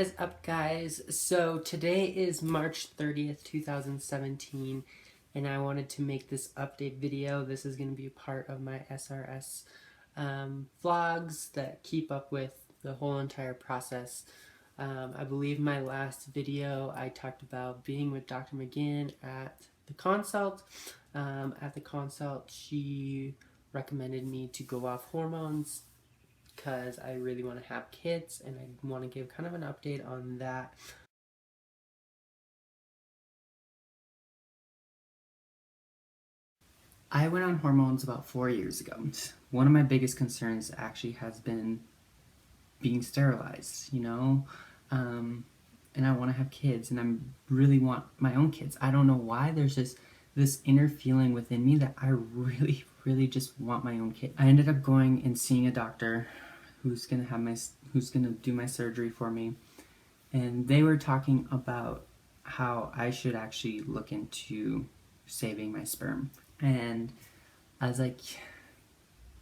What is up, guys? So today is March 30th, 2017, and I wanted to make this update video. This is going to be a part of my SRS vlogs that keep up with the whole entire process. I believe my last video I talked about being with Dr. McGinn at the consult. At the consult, she recommended me to go off hormones because I really want to have kids, and I want to give kind of an update on that. I went on hormones about 4 years ago. One of my biggest concerns actually has been being sterilized, and I want to have kids, and I really want my own kids. I don't know why, there's just this inner feeling within me that I really, really just want my own kid. I ended up going and seeing a doctor who's gonna do my surgery for me, and they were talking about how I should actually look into saving my sperm. And I was like,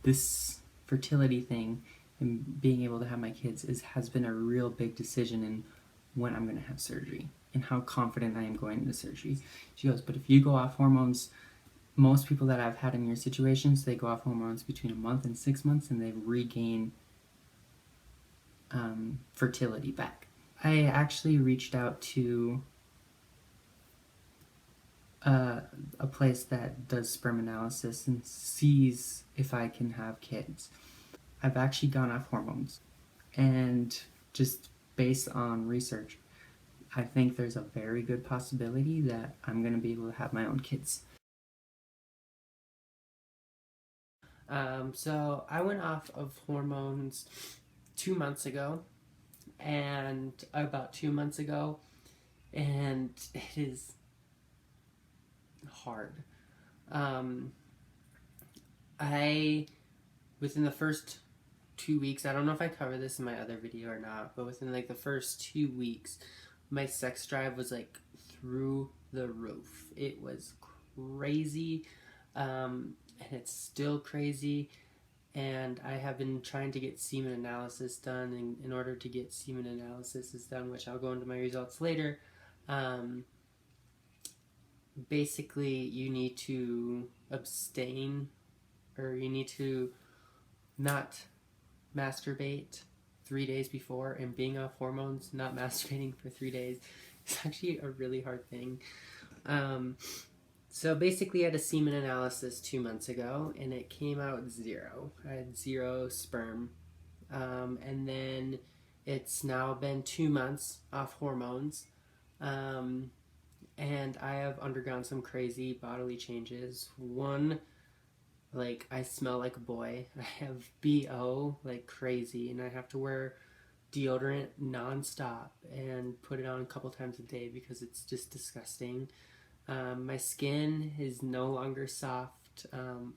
this fertility thing and being able to have my kids has been a real big decision in when I'm going to have surgery and how confident I am going into surgery. She goes, but if you go off hormones, most people that I've had in your situations, they go off hormones between a month and 6 months, and they regain fertility back. I actually reached out to a place that does sperm analysis and sees if I can have kids. I've actually gone off hormones, and just based on research, I think there's a very good possibility that I'm going to be able to have my own kids. So I went off of hormones 2 months ago, and about 2 months ago, and it is hard. Within the first 2 weeks, I don't know if I covered this in my other video or not, but within like the first 2 weeks, my sex drive was like through the roof. It was crazy, and it's still crazy. And I have been trying to get semen analysis done, and in order to get semen analysis done, which I'll go into my results later, basically you need to abstain, or you need to not masturbate 3 days before, and being off hormones, not masturbating for 3 days, is actually a really hard thing. So basically I had a semen analysis 2 months ago, and it came out 0. I had 0 sperm. And then it's now been 2 months off hormones. And I have undergone some crazy bodily changes. One, like, I smell like a boy. I have BO like crazy, and I have to wear deodorant nonstop and put it on a couple times a day because it's just disgusting. My skin is no longer soft.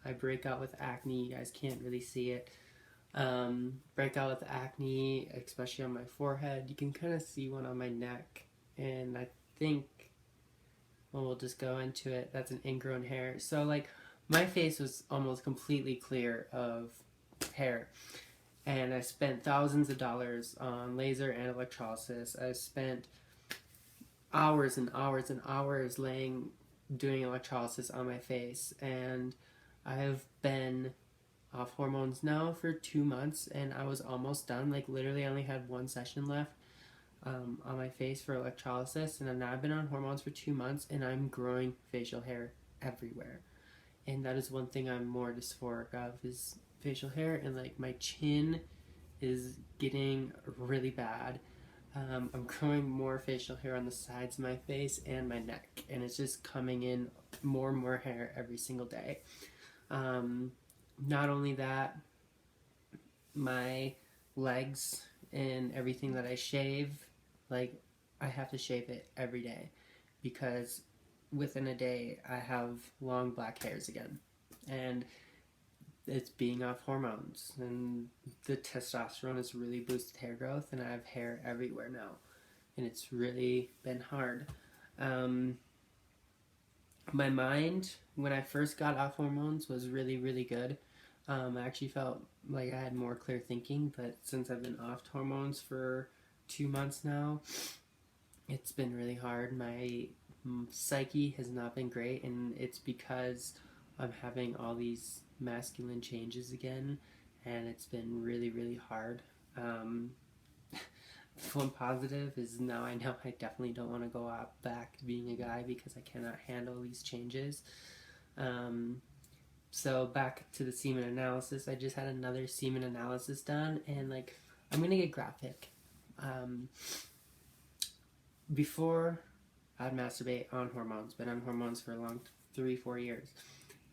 I break out with acne. You guys can't really see it. Break out with acne, especially on my forehead. You can kind of see one on my neck, and I think, well, we'll just go into it. That's an ingrown hair. So, like, my face was almost completely clear of hair, and I spent thousands of dollars on laser and electrolysis. I spent hours and hours and hours doing electrolysis on my face, and I have been off hormones now for 2 months, and I was almost done. Like, literally I only had 1 session left on my face for electrolysis, and now I've been on hormones for 2 months, and I'm growing facial hair everywhere. And that is one thing I'm more dysphoric of, is facial hair, and like my chin is getting really bad. I'm growing more facial hair on the sides of my face and my neck, and it's just coming in more and more hair every single day. Not only that, my legs and everything that I shave, like, I have to shave it every day, because within a day I have long black hairs again, and it's being off hormones, and the testosterone has really boosted hair growth, and I have hair everywhere now, and it's really been hard. My mind, when I first got off hormones, was really, really good. I actually felt like I had more clear thinking, but since I've been off hormones for 2 months now. It's been really hard. My psyche has not been great, and it's because I'm having all these masculine changes again, and it's been really, really hard. One positive is now I know I definitely don't want to go back to being a guy because I cannot handle these changes. So back to the semen analysis. I just had another semen analysis done, and like, I'm gonna get graphic. Before, I'd masturbate on hormones. Been on hormones for a long 3-4 years,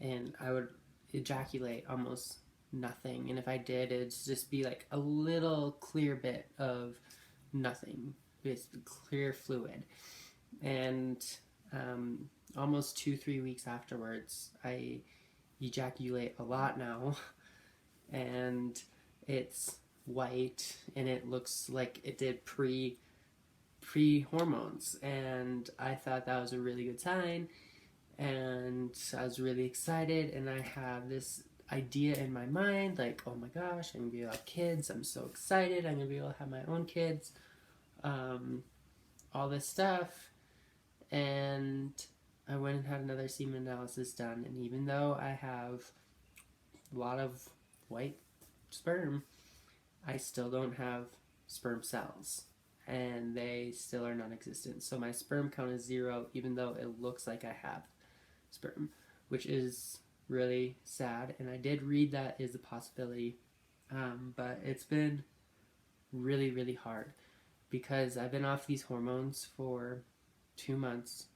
and I would ejaculate almost nothing. And if I did, it'd just be like a little clear bit of nothing, just clear fluid. And almost 2-3 weeks afterwards, I ejaculate a lot now, and it's white, and it looks like it did pre-hormones, and I thought that was a really good sign, and I was really excited, and I have this idea in my mind, like, oh my gosh, I'm gonna be able to have kids, I'm so excited, I'm gonna be able to have my own kids, all this stuff. And I went and had another semen analysis done, and even though I have a lot of white sperm, I still don't have sperm cells, and they still are non-existent. So my sperm count is 0, even though it looks like I have sperm, which is really sad. And I did read that is a possibility, but it's been really, really hard because I've been off these hormones for 2 months,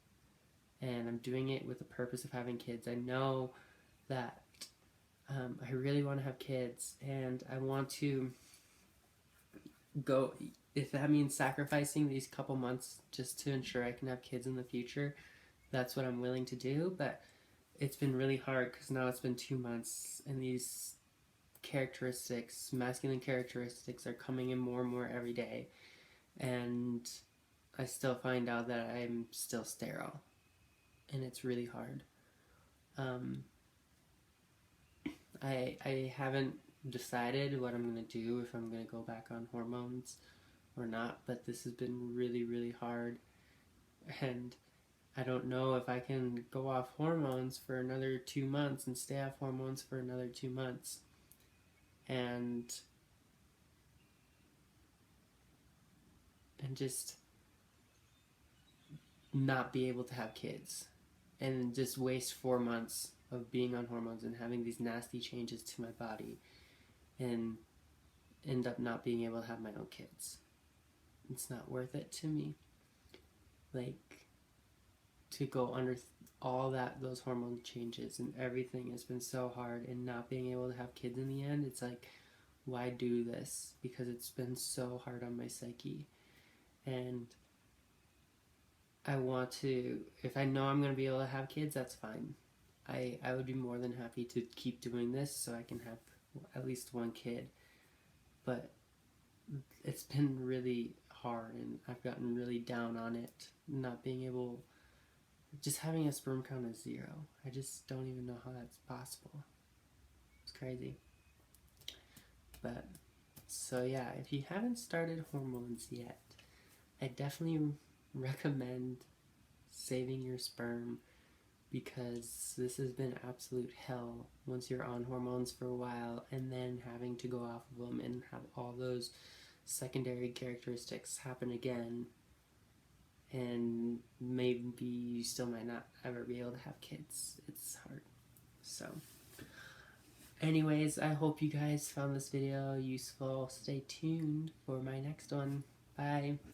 and I'm doing it with the purpose of having kids. I know that I really want to have kids, and I want to go, if that means sacrificing these couple months just to ensure I can have kids in the future, that's what I'm willing to do. But it's been really hard because now it's been 2 months, and these characteristics, masculine characteristics, are coming in more and more every day, and I still find out that I'm still sterile, and it's really hard. I haven't decided what I'm going to do, if I'm going to go back on hormones or not, but this has been really, really hard, and I don't know if I can go off hormones for another 2 months and stay off hormones for another 2 months and just not be able to have kids and just waste 4 months of being on hormones and having these nasty changes to my body and end up not being able to have my own kids. It's not worth it to me. Like, to go under all those hormone changes and everything has been so hard, and not being able to have kids in the end, it's like, why do this? Because it's been so hard on my psyche. And I want to, if I know I'm going to be able to have kids, that's fine. I would be more than happy to keep doing this so I can have at least one kid. But it's been really hard, and I've gotten really down on it, not being able, just having a sperm count of 0. I just don't even know how that's possible. It's crazy. But, so yeah, if you haven't started hormones yet, I definitely recommend saving your sperm, because this has been absolute hell once you're on hormones for a while and then having to go off of them and have all those secondary characteristics happen again, and maybe you still might not ever be able to have kids. It's hard. So anyways, I hope you guys found this video useful. Stay tuned for my next one. Bye.